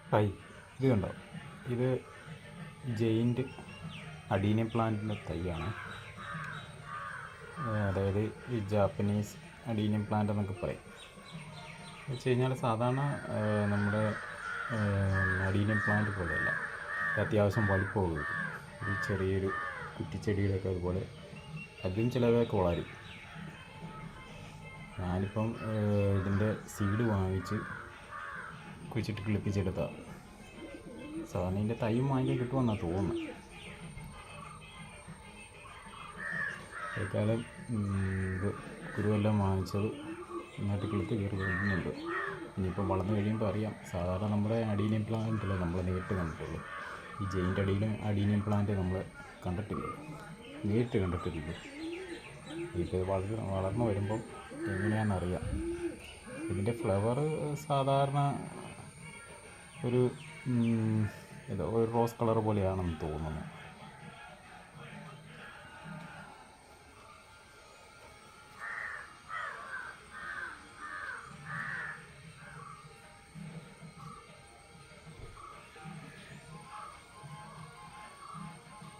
Hi, ഇത് കണ്ടോ? ഇത് ജെയിൻറ്റ് അഡീനിയം പ്ലാന്റിൻ്റെ തൈയാണ്. അതായത് ഈ ജാപ്പനീസ് അഡീനിയം പ്ലാന്റ് എന്നൊക്കെ പറയും. വെച്ച് കഴിഞ്ഞാൽ സാധാരണ നമ്മുടെ അഡീനിയം പ്ലാന്റ് പോലെയല്ല, അത്യാവശ്യം വലിപ്പമുള്ളൂ. ഒരു ചെറിയൊരു കുറ്റിച്ചെടിയുടെയൊക്കെ അതുപോലെ അതിലും ചിലതൊക്കെ വളരും. ഞാനിപ്പം ഇതിൻ്റെ സീഡ് വാങ്ങിച്ച് കുഴിച്ചിട്ട് കിളിപ്പിച്ചെടുത്തതാണ്. സാധാരണ ഇതിൻ്റെ തൈയും വാങ്ങിക്കാൻ കിട്ടുമെന്നാണ് തോന്നുന്നത്. ഏക്കാലം ഇത് കുരുവെല്ലാം വാങ്ങിച്ചത് നന്നായിട്ട് കിളുത്ത് കയറി വരുന്നുണ്ട്. ഇനിയിപ്പം വളർന്നു കഴിയുമ്പോൾ അറിയാം. സാധാരണ നമ്മുടെ അഡീനിയം പ്ലാന്റല്ലേ നമ്മൾ നേരിട്ട് കണ്ടിട്ടുള്ളൂ. ഈ ജെയിൻ്റ് അഡീനിയം പ്ലാന്റ് നമ്മൾ കണ്ടിട്ടില്ല, നേരിട്ട് കണ്ടിട്ടില്ലല്ലോ. ഇപ്പോൾ വളർന്നു വരുമ്പം എങ്ങനെയാണെന്നറിയാം. ഇതിൻ്റെ ഫ്ലവർ സാധാരണ ഒരു റോസ് കളർ പോലെയാണെന്ന് തോന്നുന്നു.